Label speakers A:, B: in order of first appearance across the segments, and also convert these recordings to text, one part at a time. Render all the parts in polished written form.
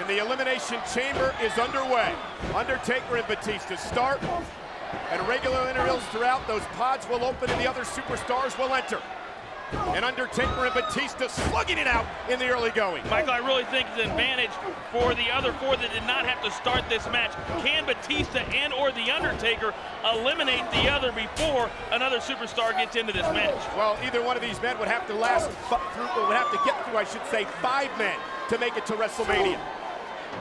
A: And the Elimination Chamber is underway. Undertaker and Batista start. And regular intervals throughout, those pods will open and the other superstars will enter. And Undertaker and Batista slugging it out in the early going.
B: Michael, I really think it's an advantage for the other four that did not have to start this match. Can Batista and or the Undertaker eliminate the other before another superstar gets into this match?
A: Well, either one of these men would have to get through, I should say, 5 men to make it to WrestleMania.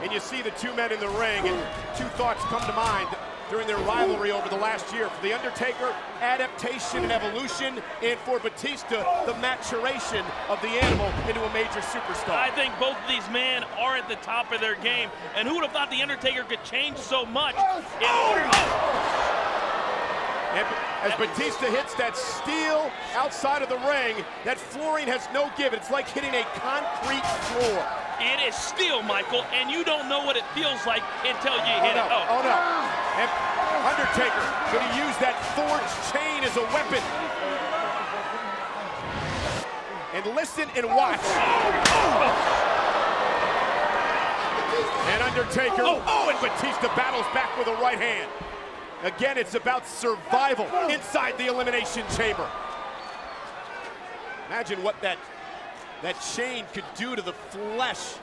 A: And you see the 2 men in the ring, and 2 thoughts come to mind during their rivalry over the last year. For The Undertaker, adaptation and evolution, and for Batista, the maturation of the animal into a major superstar.
B: I think both of these men are at the top of their game, and who would have thought The Undertaker could change so much in order...
A: And as Batista hits that steel outside of the ring, that flooring has no give. It's like hitting a concrete floor.
B: It is steel, Michael, and you don't know what it feels like until you hit it.
A: Oh no. And Undertaker going to use that forged chain as a weapon. And listen and watch. And Undertaker, and Batista battles back with a right hand. Again, it's about survival inside the Elimination Chamber. Imagine what that chain could do to the flesh.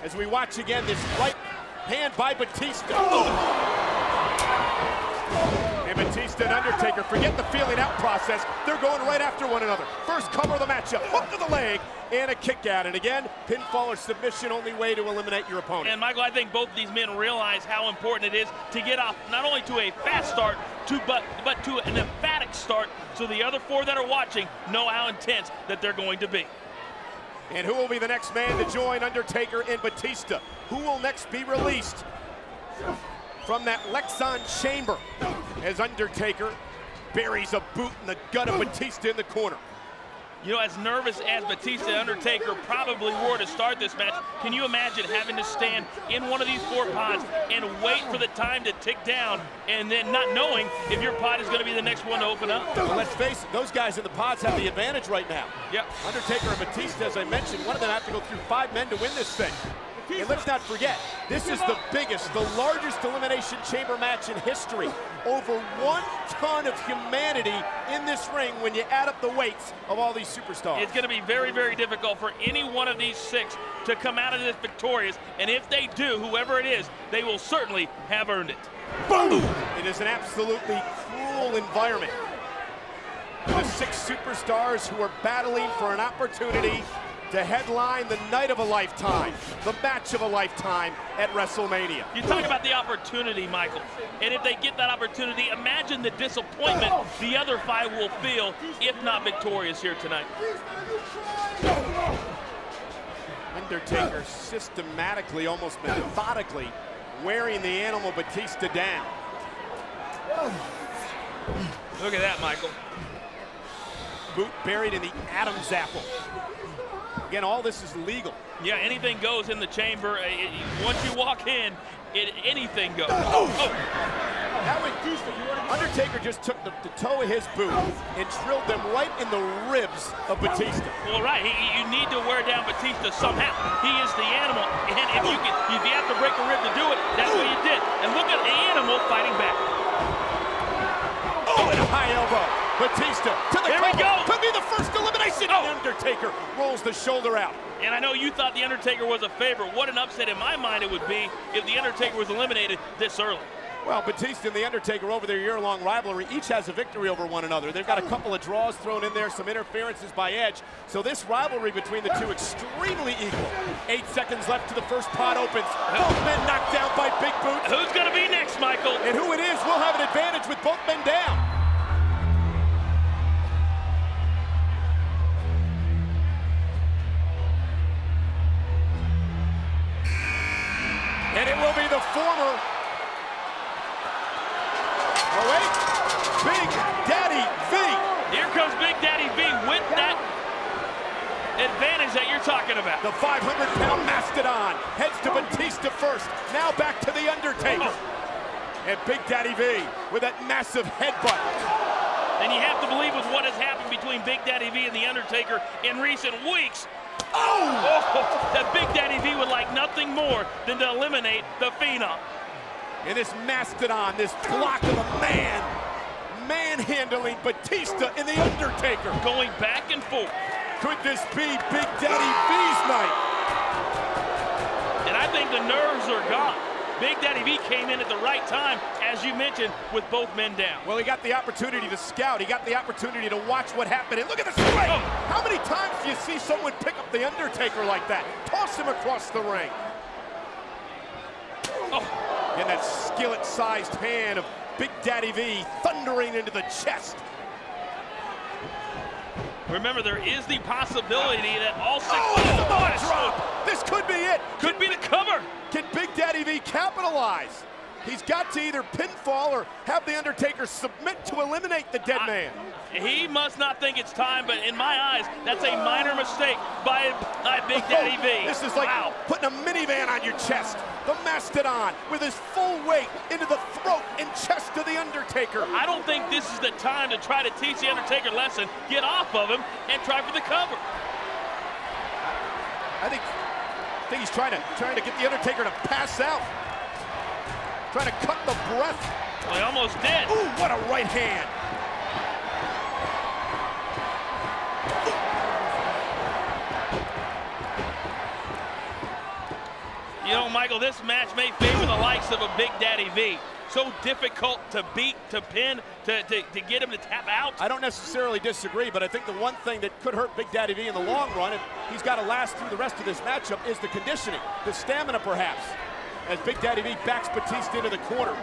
A: As we watch again this right hand by Batista. And Batista and Undertaker, forget the feeling out process. They're going right after one another. First cover of the matchup, hook to the leg, and a kick out. And again, pinfall or submission, only way to eliminate your opponent.
B: And Michael, I think both of these men realize how important it is to get off not only to a fast start, but to an emphatic start, so the other 4 that are watching know how intense that they're going to be.
A: And who will be the next man to join Undertaker and Batista? Who will next be released from that Lexon chamber as Undertaker buries a boot in the gut of Batista in the corner?
B: You know, as nervous as Batista and Undertaker probably were to start this match, can you imagine having to stand in one of these 4 pods and wait for the time to tick down and then not knowing if your pod is going to be the next one to open up?
A: Well, let's face it, those guys in the pods have the advantage right now.
B: Yep.
A: Undertaker and Batista, as I mentioned, one of them have to go through 5 men to win this thing. And let's not forget, this is the biggest, the largest Elimination Chamber match in history. Over 1 ton of humanity in this ring when you add up the weights of all these superstars.
B: It's going to be very, very difficult for any one of these 6 to come out of this victorious. And if they do, whoever it is, they will certainly have earned it.
A: Boom! It is an absolutely cruel environment. The 6 superstars who are battling for an opportunity to headline the night of a lifetime, the match of a lifetime at WrestleMania.
B: You talk about the opportunity, Michael, and if they get that opportunity, imagine the disappointment the other 5 will feel if not victorious here tonight.
A: Undertaker systematically, almost methodically, wearing the animal Batista down.
B: Look at that, Michael.
A: Boot buried in the Adam's apple. Again, all this is legal.
B: Yeah, anything goes in the chamber. Once you walk in, anything goes.
A: That was Undertaker just took the toe of his boot and drilled them right in the ribs of Batista.
B: Well, right, you need to wear down Batista somehow. He is the animal, and if you have to break a rib to do it, that's what you did. And look at the animal fighting back.
A: And a high elbow. Batista to the
B: There we go.
A: Could be the first elimination. Undertaker rolls the shoulder out.
B: And I know you thought The Undertaker was a favorite. What an upset in my mind it would be if The Undertaker was eliminated this early.
A: Well, Batista and The Undertaker over their year-long rivalry each has a victory over one another. They've got a couple of draws thrown in there, some interferences by Edge. So this rivalry between the 2 extremely equal. 8 seconds left to the first pod opens. Both men knocked down by big boots.
B: Who's going to be next, Michael?
A: And who it is will have an advantage with both men down. And it will be the former. Oh wait, Big Daddy V.
B: Here comes Big Daddy V with that advantage that you're talking about.
A: The 500-pound mastodon heads to Batista first. Now back to The Undertaker. And Big Daddy V with that massive headbutt.
B: And you have to believe with what has happened between Big Daddy V and The Undertaker in recent weeks, Oh, that Big Daddy V would like nothing more than to eliminate the Phenom.
A: And this mastodon, this block of a man, manhandling Batista and The Undertaker.
B: Going back and forth.
A: Could this be Big Daddy V's night?
B: And I think the nerves are gone. Big Daddy V came in at the right time, as you mentioned, with both men down.
A: Well, he got the opportunity to scout. He got the opportunity to watch what happened. And look at the strike!
B: Oh.
A: How many times do you see someone pick up The Undertaker like that? Toss him across the ring.
B: Oh.
A: And that skillet-sized hand of Big Daddy V thundering into the chest.
B: Remember, there is the possibility that all six...
A: Samoa drop! This could be it!
B: Could be the cover!
A: Can Big Daddy V capitalize? He's got to either pinfall or have The Undertaker submit to eliminate the dead man.
B: He must not think it's time, but in my eyes, that's a minor mistake by Big Daddy V.
A: This is like putting a minivan on your chest. The Mastodon with his full weight into the throat and chest of The Undertaker.
B: I don't think this is the time to try to teach The Undertaker a lesson. Get off of him and try for the cover.
A: I think he's trying to get The Undertaker to pass out. Trying to cut the breath.
B: Well, he almost did.
A: Ooh, what a right hand.
B: You know, Michael, this match may favor the likes of a Big Daddy V. So difficult to beat, to pin, to get him to tap out.
A: I don't necessarily disagree, but I think the one thing that could hurt Big Daddy V in the long run, if he's got to last through the rest of this matchup, is the conditioning, the stamina perhaps, as Big Daddy V backs Batista into the corner.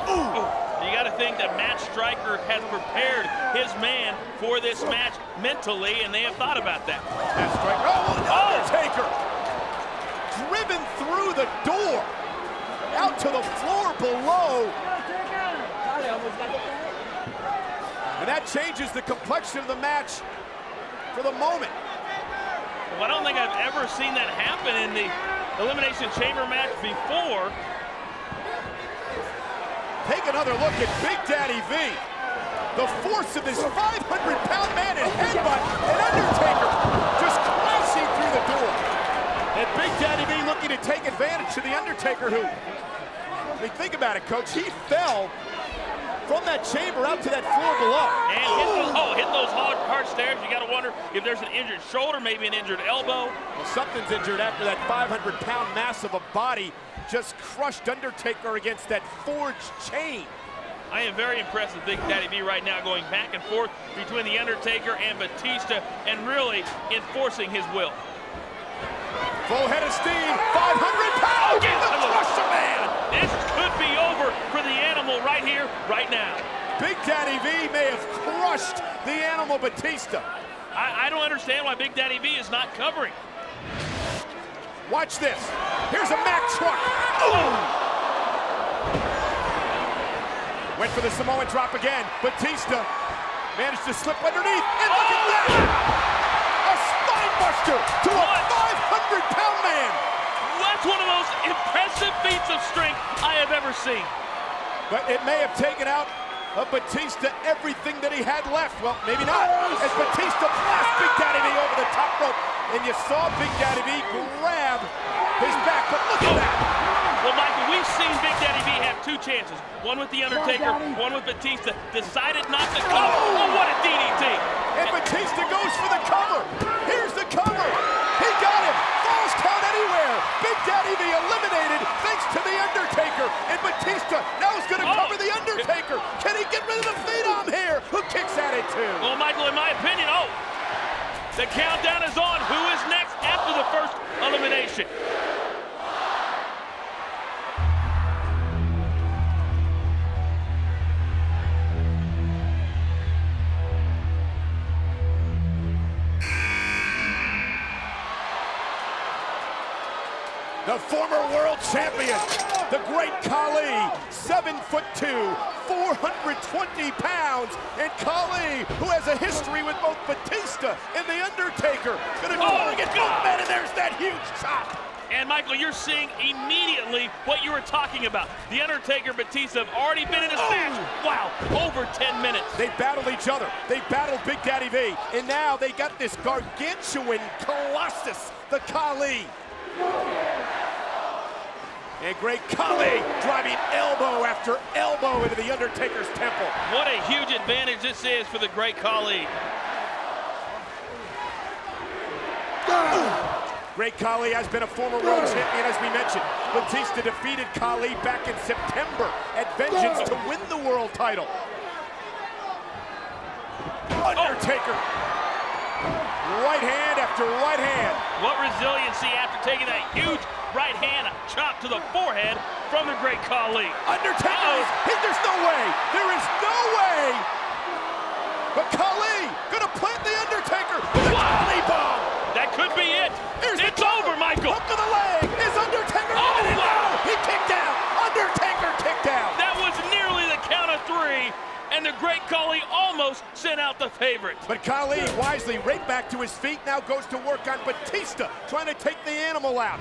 B: Ooh. You got to think that Matt Striker has prepared his man for this match mentally, and they have thought about that.
A: Matt Striker, Undertaker! Driven through the door, out to the floor below. And that changes the complexion of the match for the moment.
B: Well, I don't think I've ever seen that happen in the Elimination Chamber match before.
A: Take another look at Big Daddy V. The force of this 500-pound man and headbutt, and Undertaker just crashing through the door. And Big Daddy V looking to take advantage of The Undertaker, who, I mean, think about it, Coach. He fell from that chamber out to that floor below.
B: And hit those hard stairs. You got to wonder if there's an injured shoulder, maybe an injured elbow.
A: Well, something's injured after that 500-pound mass of a body just crushed Undertaker against that forged chain.
B: I am very impressed with Big Daddy V right now, going back and forth between The Undertaker and Batista and really enforcing his will.
A: Full head of steam, 500 pounds, crush the man.
B: This could be over for the animal right here, right now.
A: Big Daddy V may have crushed the animal Batista.
B: I don't understand why Big Daddy V is not covering.
A: Watch this. Here's a Mack truck. Went for the Samoan drop again. Batista managed to slip underneath, and look at that! A spine buster to a 500-pound man.
B: That's one of those impressive feats of strength I have ever seen.
A: But it may have taken out of Batista everything that he had left. Well, maybe not. As Batista blasts Big Daddy V over the top rope, and you saw Big Daddy V grab his back, but look at that.
B: Well, Michael, we've seen Big Daddy V have two chances. One with The Undertaker, one with Batista. Decided not to cover. Oh, what a DDT.
A: And Batista goes for the cover. Here's the cover. He got him. Falls count anywhere. Big Daddy V eliminated thanks to The Undertaker. And Batista now is going to cover The Undertaker. Can he get rid of the Phenom here? Who kicks at it too?
B: Well, Michael, in my opinion, the countdown is on. Who is next after the first elimination?
A: The former world champion, the great Khali, 7'2", 420 pounds, and Khali, who has a history with both Batista and The Undertaker, gonna target both men, and there's that huge chop.
B: And Michael, you're seeing immediately what you were talking about. The Undertaker and Batista have already been in this match. Wow, over 10 minutes.
A: They battled each other. They battled Big Daddy V. And now they got this gargantuan colossus, the Khali. And Great Khali driving elbow after elbow into the Undertaker's temple.
B: What a huge advantage this is for the Great Khali.
A: Great Khali has been a former world champion, as we mentioned. Batista defeated Khali back in September at Vengeance to win the world title. Undertaker. Right hand after right hand.
B: What resiliency after taking that huge right hand chop to the forehead from the Great Khali.
A: Undertaker, there's no way. There is no way. But Khali gonna plant the Undertaker with a Khali bomb.
B: That could be it. It's over, Michael.
A: Hook to the leg. Is Undertaker?
B: Oh, wow.
A: He kicked out. Undertaker kicked out.
B: That was nearly the count of 3, and the Great Khali almost sent out the favorite.
A: But Khali wisely right back to his feet, now goes to work on Batista, trying to take the animal out.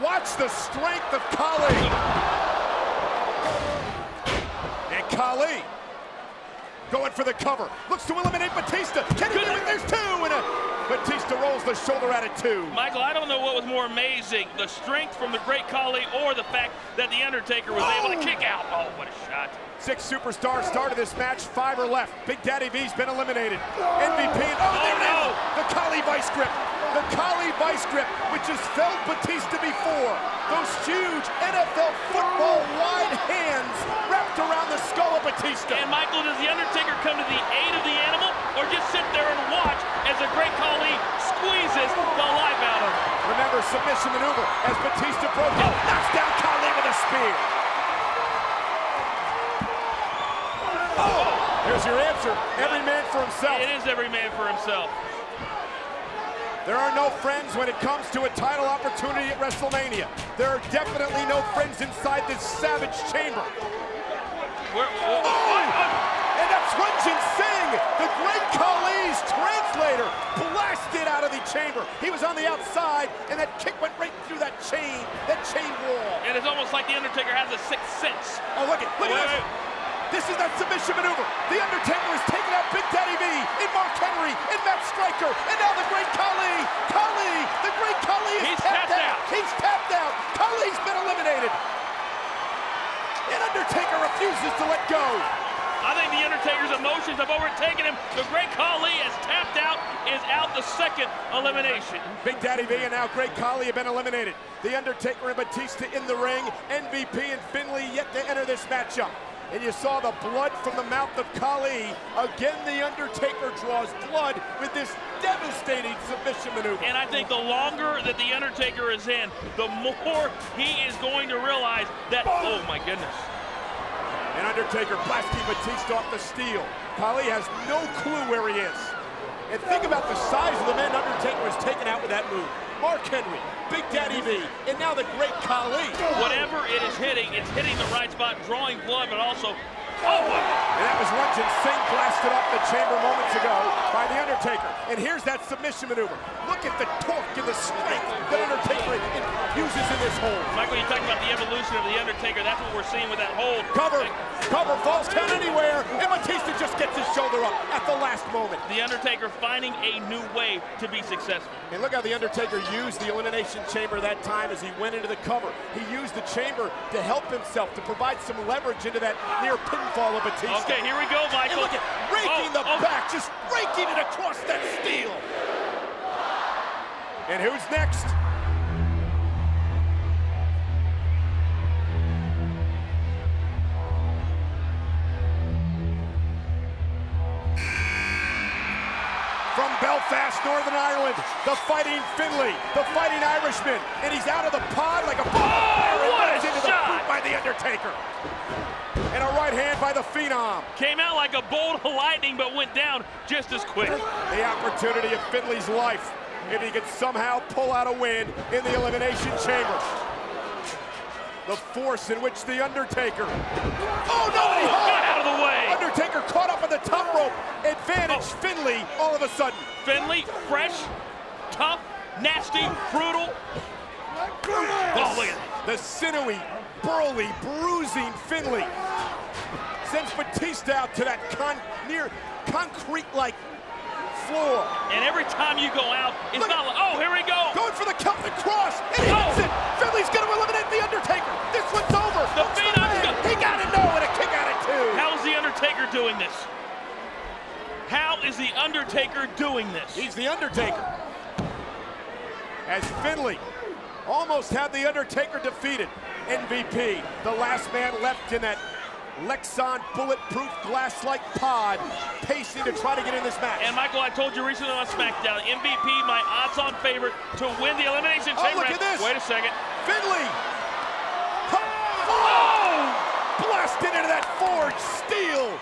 A: Watch the strength of Khali. And Khali going for the cover. Looks to eliminate Batista. Can he do it? There's 2. And Batista rolls the shoulder out at 2.
B: Michael, I don't know what was more amazing, the strength from the Great Khali or the fact that the Undertaker was able to kick out. Oh, what a shot.
A: 6 superstars started this match, 5 are left. Big Daddy V's been eliminated. MVP, there it is! The Khali vice grip. The Khali vice grip, which has felled Batista before. Those huge NFL football wide hands wrapped around the skull of Batista.
B: And Michael, does the Undertaker come to the aid of the animal or just sit there and watch as the Great Khali squeezes the life out of him?
A: Remember, submission maneuver as Batista broke it, knocks down Khali with a spear. Here's your answer. Every man for himself.
B: It is every man for himself.
A: There are no friends when it comes to a title opportunity at WrestleMania. There are definitely no friends inside this savage chamber. And that's Ranjit Singh, the Great Khali's translator, blasted out of the chamber. He was on the outside, and that kick went right through that chain wall.
B: And it's almost like the Undertaker has a sixth sense.
A: Oh, look at this. This is that submission maneuver. The Undertaker is taking out Big Daddy V, and Mark Henry, and Matt Striker, and now the Great Khali. Khali, the Great Khali is tapped out. He's tapped out. Khali's been eliminated. And Undertaker refuses to let go.
B: I think the Undertaker's emotions have overtaken him. The Great Khali is tapped out, is out the second elimination.
A: Big Daddy V and now Great Khali have been eliminated. The Undertaker and Batista in the ring. MVP and Finlay yet to enter this matchup. And you saw the blood from the mouth of Khali. Again, the Undertaker draws blood with this devastating submission maneuver.
B: And I think the longer that the Undertaker is in, the more he is going to realize that, oh my goodness.
A: And Undertaker blasting Batista off the steel. Khali has no clue where he is. And think about the size of the men Undertaker has taken out with that move. Mark Henry, Big Daddy V, and now the Great Khali.
B: Whatever it is hitting, it's hitting the right spot, drawing blood, but also,
A: And that was Ranjit Singh blasted off the chamber moments ago by the Undertaker. And here's that submission maneuver. Look at the torque and the strength that Undertaker uses in this hold.
B: Michael, you talking about the evolution of the Undertaker. That's what we're seeing with that hold.
A: Cover, falls count anywhere, and Batista just gets his shoulder up at the last moment.
B: The Undertaker finding a new way to be successful.
A: And look how the Undertaker used the Elimination Chamber that time as he went into the cover. He used the chamber to help himself, to provide some leverage into that near pinfall of Batista.
B: Okay, here we go, Michael.
A: And look at raking the back, just raking it across that steel. And who's next? From Belfast, Northern Ireland, the Fighting Finlay, the Fighting Irishman, and he's out of the pod like a ball of fire.
B: What a
A: into
B: shot!
A: the boot by the Undertaker. And a right hand by the Phenom.
B: Came out like a bolt of lightning, but went down just as quick.
A: The opportunity of Finlay's life, if he could somehow pull out a win in the Elimination Chamber. The force in which the Undertaker. Oh no! He
B: got out of the way.
A: Undertaker caught up on the top rope. Advantage Finlay all of a sudden.
B: Finlay, fresh, tough, nasty, brutal. Oh, look at that.
A: The sinewy, burly, bruising Finlay sends Batista out to that near concrete-like floor.
B: And every time you go out, it's
A: Look
B: not like, oh, here we go.
A: Going for the Celtic cross, and he hits it. Finlay's going to eliminate The Undertaker. This one's over.
B: The
A: Looks
B: Phenom
A: for the win. He got it, no, and a kick out at 2.
B: How's The Undertaker doing this? How is The Undertaker doing this?
A: He's The Undertaker. As Finlay almost had The Undertaker defeated. MVP, the last man left in that Lexan bulletproof glass-like pod, pacing to try to get in this match.
B: And Michael, I told you recently on SmackDown, MVP, my odds-on favorite to win the Elimination Chamber.
A: Look at this.
B: Wait a second.
A: Finlay. Oh! Blasted into that forged steel.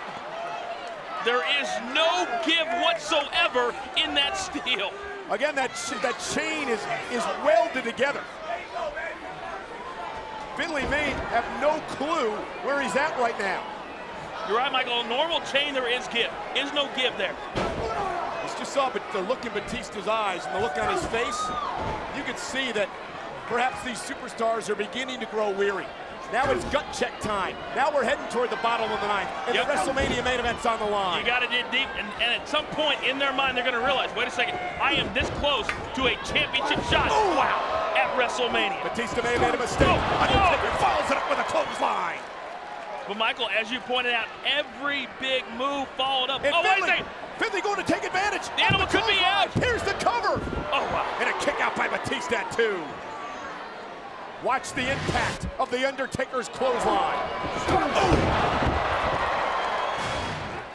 B: There is no give whatsoever in that steel.
A: Again, that chain is welded together. Finlay may have no clue where he's at right now.
B: You're right, Michael. A normal chain, there is give. Is no give there.
A: You just saw the look in Batista's eyes and the look on his face. You could see that perhaps these superstars are beginning to grow weary. Now it's gut check time. Now we're heading toward the bottom of the ninth, and the WrestleMania main event's on the line.
B: You got to dig deep, and at some point in their mind, they're going to realize, wait a second, I am this close to a championship shot.
A: Oh,
B: wow. At WrestleMania.
A: Batista may have made a mistake. Undertaker follows it up with a clothesline.
B: But Michael, as you pointed out, every big move followed up.
A: And
B: Oh, wait a
A: Finlay,
B: second.
A: Finlay going to take advantage.
B: The animal could be out.
A: Here's the cover.
B: Oh, wow.
A: And a kick out by Batista at 2. Watch the impact of The Undertaker's clothesline.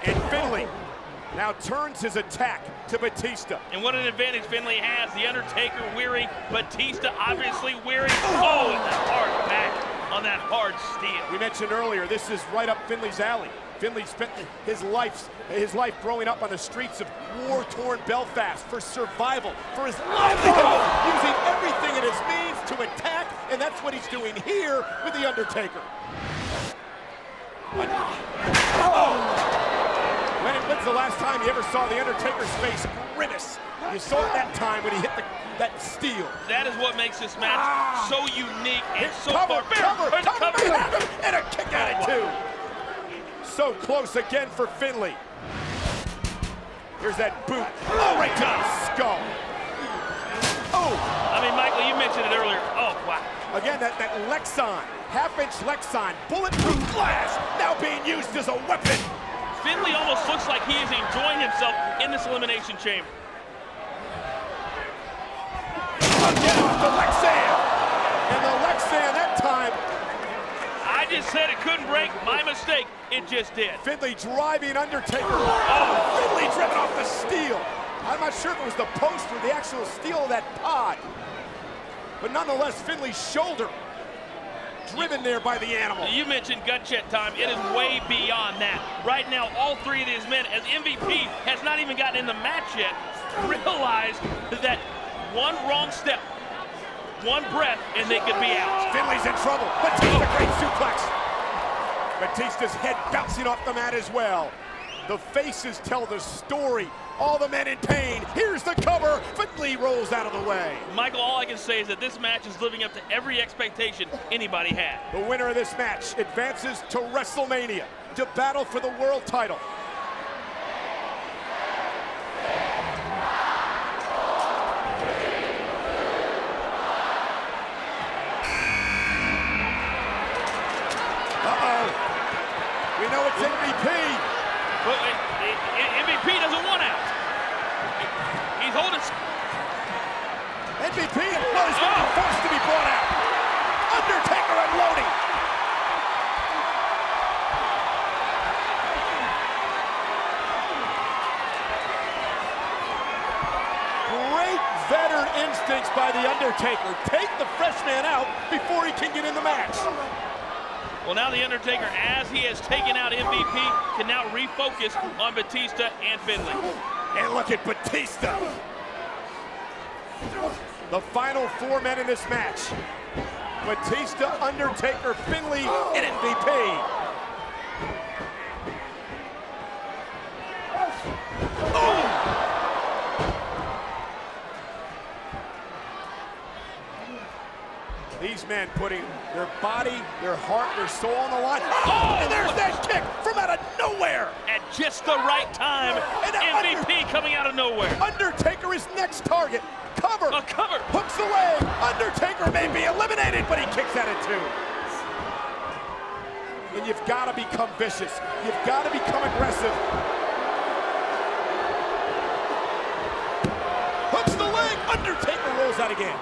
A: And Finlay now turns his attack to Batista.
B: And what an advantage Finlay has. The Undertaker weary, Batista obviously weary. Oh, and that hard back on that hard steel.
A: We mentioned earlier, this is right up Finlay's alley. Finlay spent his life growing up on the streets of war-torn Belfast for survival, for his livelihood, using everything at his means to attack, and that's what he's doing here with The Undertaker. When's the last time you ever saw The Undertaker's face grimace? You saw it that time when he hit that steel.
B: That is what makes this match so unique and so
A: Cover,
B: barbaric.
A: and a kick out at 2. So close again for Finlay. Here's that boot. Oh, right to the skull. Oh.
B: I mean, Michael, you mentioned it earlier. Oh, wow.
A: Again, that Lexan, half-inch Lexan, bulletproof glass, now being used as a weapon.
B: Finlay almost looks like he is enjoying himself in this Elimination Chamber.
A: Again off the Lexan. And the Lexan that time.
B: I just said it couldn't break. My mistake. It just did.
A: Finlay driving Undertaker. Oh, Finlay driven off the steel. I'm not sure if it was the post or the actual steel of that pod. But nonetheless, Finlay's shoulder driven there by the animal.
B: You mentioned gut check time. It is way beyond that. Right now, all three of these men, as MVP has not even gotten in the match yet, realize that one wrong step, one breath, and they could be out.
A: Finlay's in trouble. Batista, great suplex. Batista's head bouncing off the mat as well. The faces tell the story. All the men in pain. Here's the cover. Finlay rolls out of the way.
B: Michael, all I can say is that this match is living up to every expectation anybody had.
A: The winner of this match advances to WrestleMania to battle for the world title. We know it's MVP.
B: But MVP doesn't want out. He's holding.
A: MVP, well, he's going to be forced to be brought out. Undertaker unloading. Great veteran instincts by The Undertaker. Take the fresh man out before he can get in the match.
B: Well, now The Undertaker, as he has taken out MVP, can now refocus on Batista and Finlay.
A: And look at Batista. The final 4 men in this match. Batista, Undertaker, Finlay, and MVP. men putting their body, their heart, their soul on the line. Oh, and there's that kick from out of nowhere.
B: At just the right time,
A: And
B: MVP coming out of nowhere.
A: Undertaker is next target. Cover.
B: A cover.
A: Hooks the leg. Undertaker may be eliminated, but he kicks at it too. And you've got to become vicious. You've got to become aggressive. Hooks the leg. Undertaker rolls out again.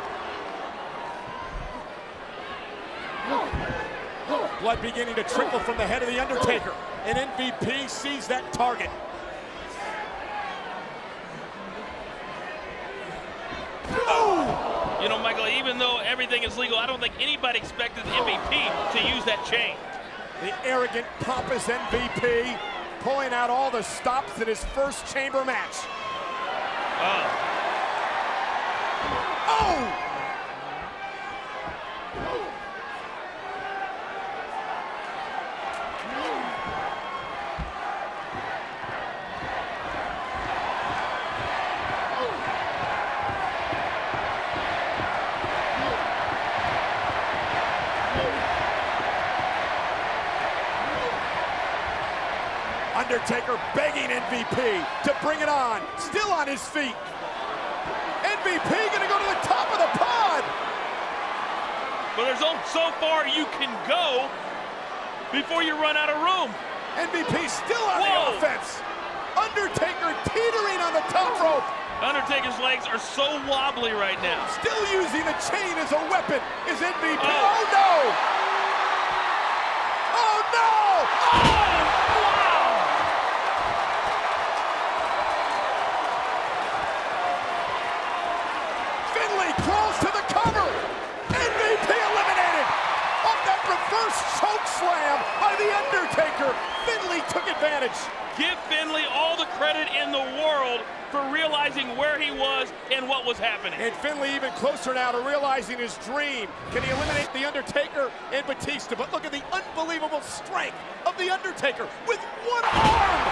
A: Blood beginning to trickle from the head of the Undertaker. And MVP sees that target.
B: You know, Michael, even though everything is legal, I don't think anybody expected the MVP to use that chain.
A: The arrogant, pompous MVP pulling out all the stops in his first chamber match. Oh! Undertaker begging MVP to bring it on. Still on his feet. MVP gonna go to the top of the pod.
B: But there's only so far you can go before you run out of room.
A: MVP still on the offense. Undertaker teetering on the top rope.
B: Undertaker's legs are so wobbly right now.
A: Still using the chain as a weapon is MVP.
B: Oh.
A: Oh no! Oh no!
B: Wow!
A: Finlay crawls to the cover. MVP eliminated. Off that reverse choke slam by the Undertaker. Finlay took advantage.
B: Give Finlay all the credit in the world for realizing where he was and what was happening.
A: And Finlay even closer now to realizing his dream. Can he eliminate The Undertaker and Batista? But look at the unbelievable strength of The Undertaker with one arm.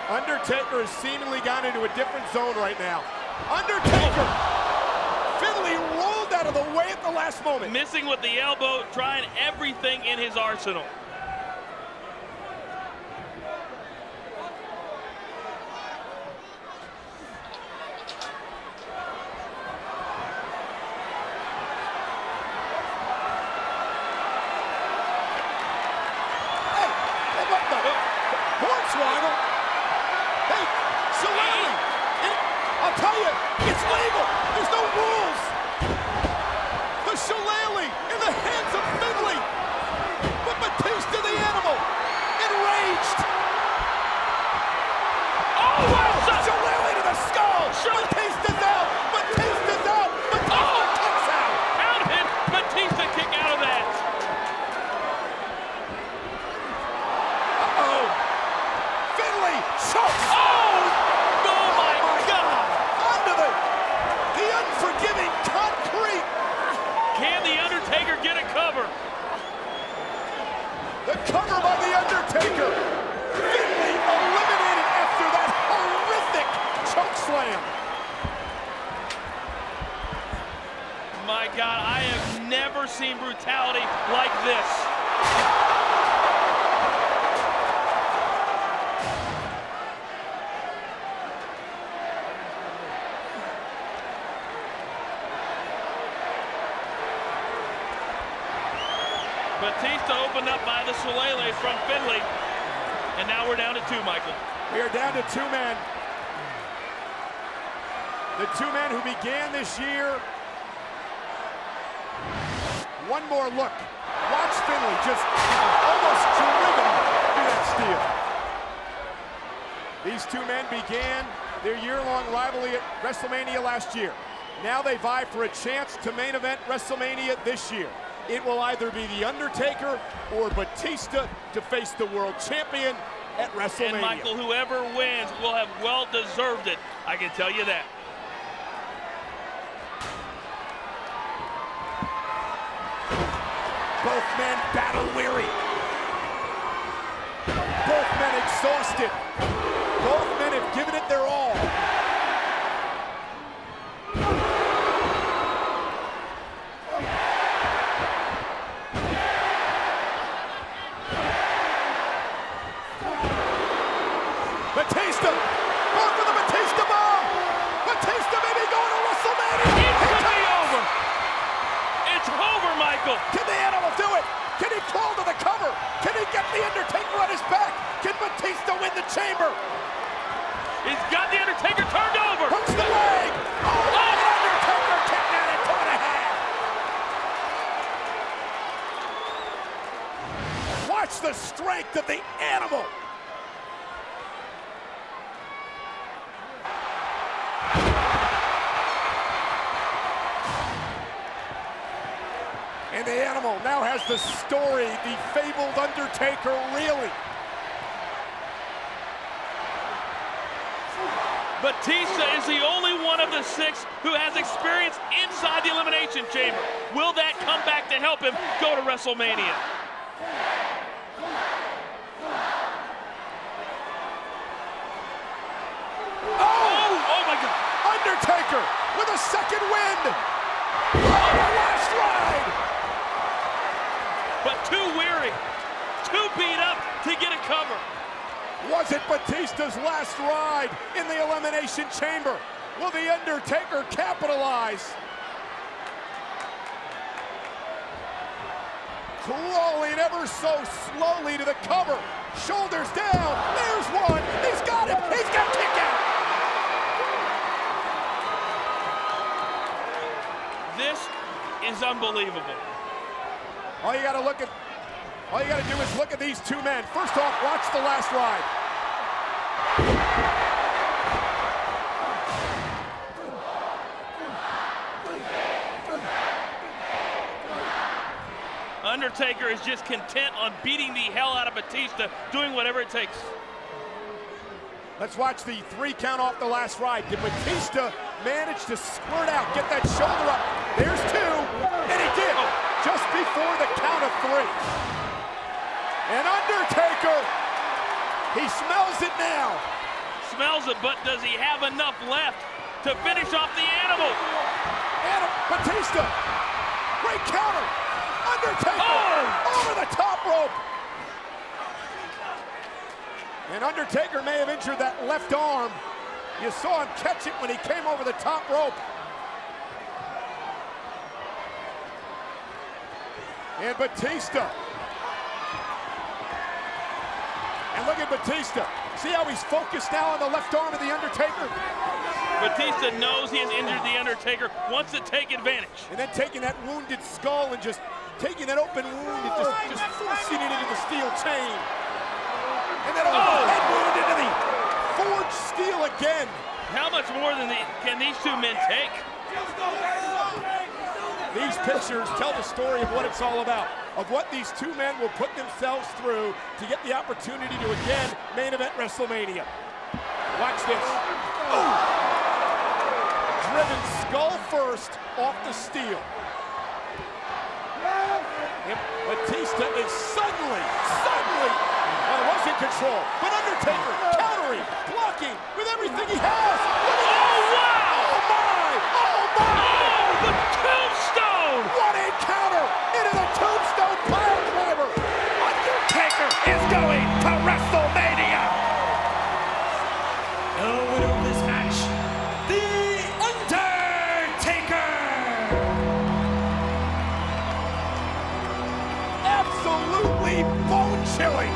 A: Undertaker has seemingly gone into a different zone right now. Undertaker! Finlay rolled out of the way at the last moment.
B: Missing with the elbow, trying everything in his arsenal.
A: Hey, what the? Hornswoggle? Hey, Shillelagh! I'll tell you, it's legal. There's no rules. The Shillelagh in the hands of Finlay. But Batista the Animal, enraged.
B: Oh, wow!
A: Shillelagh to the skull. Batista's out. Batista's out. Batista kicks out.
B: How did Batista kick out of that?
A: Uh-oh. Finlay chokes.
B: Oh my God!
A: Onto the unforgiving concrete.
B: Can The Undertaker get a cover?
A: The cover by The Undertaker. Finlay eliminated after that horrific choke slam.
B: My God, I have never seen brutality like this. Batista opened up by the Shillelagh from Finlay. And now we're down to two, Michael.
A: We are down to two men. The two men who began this year. One more look. Watch Finlay just almost driven through that steel. These two men began their year-long rivalry at WrestleMania last year. Now they vie for a chance to main event WrestleMania this year. It will either be The Undertaker or Batista to face the world champion at WrestleMania.
B: And Michael, whoever wins will have well deserved it. I can tell you that.
A: Both men battle weary. Both men exhausted. Both men have given it their all. do it. Can he crawl to the cover? Can he get the Undertaker on his back? Can Batista win the chamber?
B: He's got the Undertaker turned over.
A: Hooks the leg. Oh, the Undertaker kicked out at 2.5. Watch the strength of the animal. And the animal now has the story, the fabled Undertaker reeling.
B: Batista is the only one of the 6 who has experience inside the Elimination Chamber. Will that come back to help him go to WrestleMania? Oh my God.
A: Undertaker with a second wind. Oh, the last ride.
B: But too weary, too beat up to get a cover.
A: Was it Batista's last ride in the Elimination Chamber? Will the Undertaker capitalize? Crawling ever so slowly to the cover. Shoulders down. There's one. He's got it. He's got kick out.
B: This is unbelievable.
A: All you got to do is look at these 2 men. First off, watch the last ride.
B: Undertaker is just content on beating the hell out of Batista, doing whatever it takes.
A: Let's watch the 3 count off the last ride. Did Batista manage to squirt out, get that shoulder up? There's 2, and he did, just before the count of 3. And Undertaker, he smells it now.
B: Smells it, but does he have enough left to finish off the animal?
A: Batista, great counter. Undertaker, over the top rope. And Undertaker may have injured that left arm. You saw him catch it when he came over the top rope. And Batista. And look at Batista. See how he's focused now on the left arm of the Undertaker?
B: Batista knows he has injured the Undertaker, wants to take advantage.
A: And then taking that wounded skull and just taking that open wound and just forcing it into the steel chain. And then head wound into the forged steel again.
B: How much more than can these 2 men take?
A: These pictures tell the story of what it's all about, of what these 2 men will put themselves through to get the opportunity to again main event WrestleMania. Watch this. Driven skull first off the steel. And Batista is suddenly, was in control. But Undertaker countering, blocking with everything he has.
B: Oh, wow!
A: Oh, my! Oh, my!
B: Oh, the tombstone!
A: What a counter into the tombstone pile driver. Undertaker is going to WrestleMania.
C: The winner of this match, The Undertaker!
A: Absolutely bone-chilling.